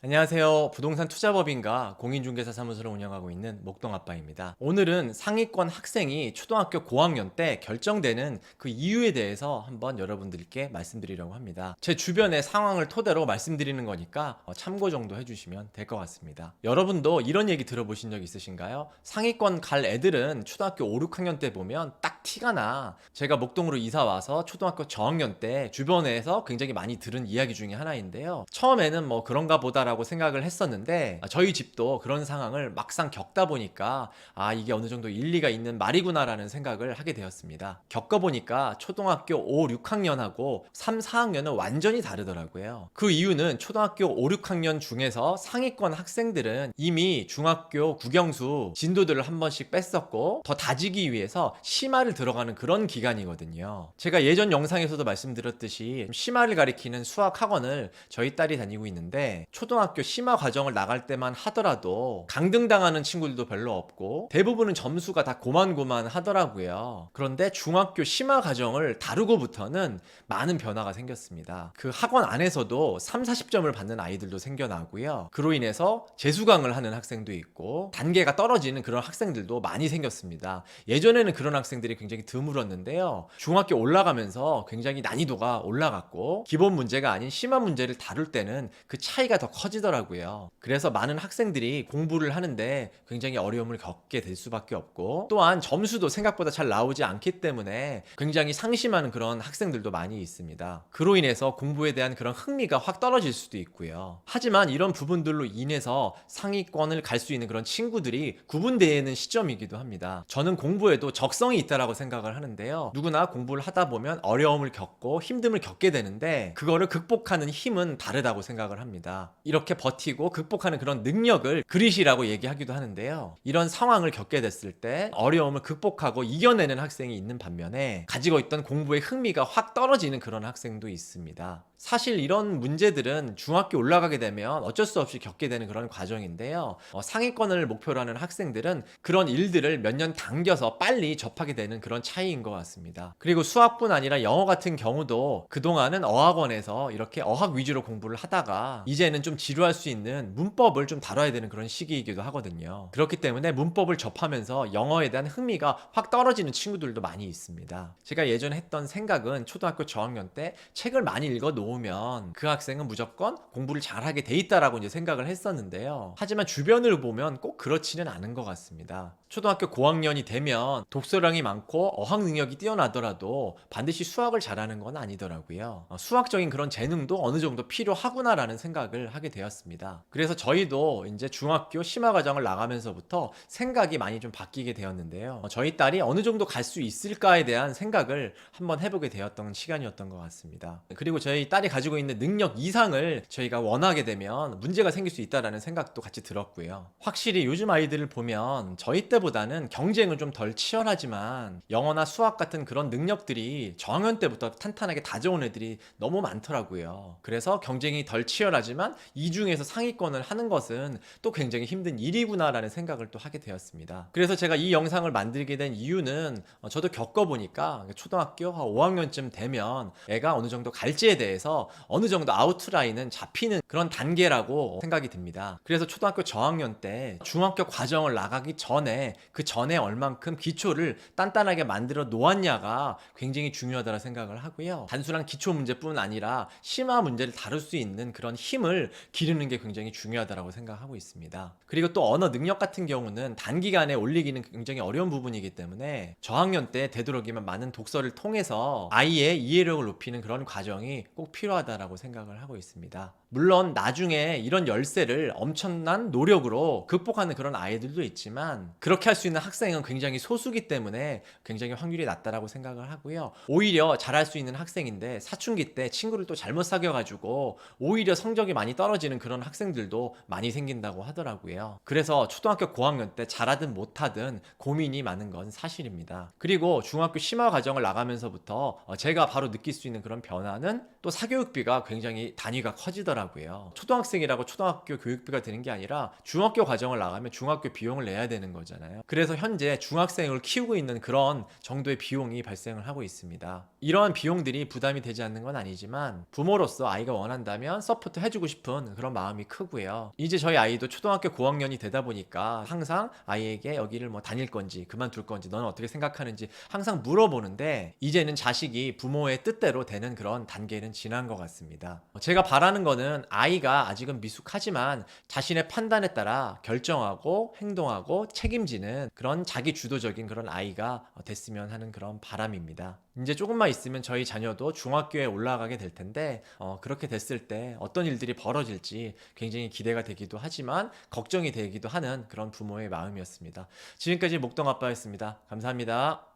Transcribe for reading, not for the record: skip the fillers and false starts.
안녕하세요. 부동산 투자법인과 공인중개사 사무소를 운영하고 있는 목동아빠입니다. 오늘은 상위권 학생이 초등학교 고학년 때 결정되는 그 이유에 대해서 한번 여러분들께 말씀드리려고 합니다. 제 주변의 상황을 토대로 말씀드리는 거니까 참고 정도 해주시면 될 것 같습니다. 여러분도 이런 얘기 들어보신 적 있으신가요? 상위권 갈 애들은 초등학교 5, 6학년 때 보면 딱 티가 나. 제가 목동으로 이사 와서 초등학교 저학년 때 주변에서 굉장히 많이 들은 이야기 중에 하나인데요. 처음에는 뭐 그런가 보다라고 생각을 했었는데 저희 집도 그런 상황을 막상 겪다 보니까 이게 어느 정도 일리가 있는 말이구나라는 생각을 하게 되었습니다. 겪어보니까 초등학교 5, 6학년하고 3, 4학년은 완전히 다르더라고요. 그 이유는 초등학교 5, 6학년 중에서 상위권 학생들은 이미 중학교 국영수 진도들을 한 번씩 뺐었고 더 다지기 위해서 심화를 들어가는 그런 기간이거든요. 제가 예전 영상에서도 말씀드렸듯이 심화를 가리키는 수학 학원을 저희 딸이 다니고 있는데 초등학교 심화 과정을 나갈 때만 하더라도 강등당하는 친구들도 별로 없고 대부분은 점수가 다 고만고만 하더라고요. 그런데 중학교 심화 과정을 다루고부터는 많은 변화가 생겼습니다. 그 학원 안에서도 3, 40점을 받는 아이들도 생겨나고요. 그로 인해서 재수강을 하는 학생도 있고 단계가 떨어지는 그런 학생들도 많이 생겼습니다. 예전에는 그런 학생들이 굉장히 드물었는데요. 중학교 올라가면서 굉장히 난이도가 올라갔고 기본 문제가 아닌 심화 문제를 다룰 때는 그 차이가 더 커지더라고요. 그래서 많은 학생들이 공부를 하는데 굉장히 어려움을 겪게 될 수밖에 없고 또한 점수도 생각보다 잘 나오지 않기 때문에 굉장히 상심하는 그런 학생들도 많이 있습니다. 그로 인해서 공부에 대한 그런 흥미가 확 떨어질 수도 있고요. 하지만 이런 부분들로 인해서 상위권을 갈 수 있는 그런 친구들이 구분되는 시점이기도 합니다. 저는 공부에도 적성이 있다라고 생각을 하는데요. 누구나 공부를 하다 보면 어려움을 겪고 힘듦을 겪게 되는데 그거를 극복하는 힘은 다르다고 생각을 합니다. 이렇게 버티고 극복하는 그런 능력을 그릿이라고 얘기하기도 하는데요. 이런 상황을 겪게 됐을 때 어려움을 극복하고 이겨내는 학생이 있는 반면에 가지고 있던 공부의 흥미가 확 떨어지는 그런 학생도 있습니다. 사실 이런 문제들은 중학교 올라가게 되면 어쩔 수 없이 겪게 되는 그런 과정인데요. 상위권을 목표로 하는 학생들은 그런 일들을 몇 년 당겨서 빨리 접하게 되는 그런 차이인 것 같습니다. 그리고 수학뿐 아니라 영어 같은 경우도 그동안은 어학원에서 이렇게 어학 위주로 공부를 하다가 이제는 좀 지루할 수 있는 문법을 좀 다뤄야 되는 그런 시기이기도 하거든요. 그렇기 때문에 문법을 접하면서 영어에 대한 흥미가 확 떨어지는 친구들도 많이 있습니다. 제가 예전에 했던 생각은 초등학교 저학년 때 책을 많이 읽어 놓으면 그 학생은 무조건 공부를 잘하게 돼 있다라고 이제 생각을 했었는데요. 하지만 주변을 보면 꼭 그렇지는 않은 것 같습니다. 초등학교 고학년이 되면 독서량이 많고 어학 능력이 뛰어나더라도 반드시 수학을 잘하는 건 아니더라고요. 수학적인 그런 재능도 어느 정도 필요하구나라는 생각을 하게 되었습니다. 그래서 저희도 이제 중학교 심화 과정을 나가면서부터 생각이 많이 좀 바뀌게 되었는데요. 저희 딸이 어느 정도 갈 수 있을까에 대한 생각을 한번 해보게 되었던 시간이었던 것 같습니다. 그리고 저희 딸이 가지고 있는 능력 이상을 저희가 원하게 되면 문제가 생길 수 있다라는 생각도 같이 들었고요. 확실히 요즘 아이들을 보면 저희 때보다는 경쟁은 좀 덜 치열하지만 영어나 수학 같은 그런 능력들이 저학년 때부터 탄탄하게 다져온 애들이 너무 많더라고요. 그래서 경쟁이 덜 치열하지만 이 중에서 상위권을 하는 것은 또 굉장히 힘든 일이구나라는 생각을 또 하게 되었습니다. 그래서 제가 이 영상을 만들게 된 이유는 저도 겪어보니까 초등학교 5학년쯤 되면 애가 어느 정도 갈지에 대해서 어느 정도 아웃라인은 잡히는 그런 단계라고 생각이 듭니다. 그래서 초등학교 저학년 때 중학교 과정을 나가기 전에 그 전에 얼만큼 기초를 단단하게 만들어 놓았냐가 굉장히 중요하다고 생각을 하고요. 단순한 기초 문제뿐 아니라 심화 문제를 다룰 수 있는 그런 힘을 기르는 게 굉장히 중요하다고 생각하고 있습니다. 그리고 또 언어 능력 같은 경우는 단기간에 올리기는 굉장히 어려운 부분이기 때문에 저학년 때 되도록이면 많은 독서를 통해서 아이의 이해력을 높이는 그런 과정이 꼭 필요하다고 생각을 하고 있습니다. 물론 나중에 이런 열세를 엄청난 노력으로 극복하는 그런 아이들도 있지만 그렇게 할 수 있는 학생은 굉장히 소수기 때문에 굉장히 확률이 낮다라고 생각을 하고요. 오히려 잘할 수 있는 학생인데 사춘기 때 친구를 또 잘못 사귀어가지고 오히려 성적이 많이 떨어지는 그런 학생들도 많이 생긴다고 하더라고요. 그래서 초등학교 고학년 때 잘하든 못하든 고민이 많은 건 사실입니다. 그리고 중학교 심화 과정을 나가면서부터 제가 바로 느낄 수 있는 그런 변화는 또 사교육비가 굉장히 단위가 커지더라고요. 초등학생이라고 초등학교 교육비가 드는 게 아니라 중학교 과정을 나가면 중학교 비용을 내야 되는 거잖아요. 그래서 현재 중학생을 키우고 있는 그런 정도의 비용이 발생을 하고 있습니다. 이러한 비용들이 부담이 되지 않는 건 아니지만 부모로서 아이가 원한다면 서포트 해주고 싶은 그런 마음이 크고요. 이제 저희 아이도 초등학교 고학년이 되다 보니까 항상 아이에게 여기를 뭐 다닐 건지 그만둘 건지 너는 어떻게 생각하는지 항상 물어보는데, 이제는 자식이 부모의 뜻대로 되는 그런 단계는 지난 것 같습니다. 제가 바라는 거는 아이가 아직은 미숙하지만 자신의 판단에 따라 결정하고 행동하고 책임지는 그런 자기 주도적인 그런 아이가 됐으면 하는 그런 바람입니다. 이제 조금만 있으면 저희 자녀도 중학교에 올라가게 될 텐데 그렇게 됐을 때 어떤 일들이 벌어질지 굉장히 기대가 되기도 하지만 걱정이 되기도 하는 그런 부모의 마음이었습니다. 지금까지 목동 아빠였습니다. 감사합니다.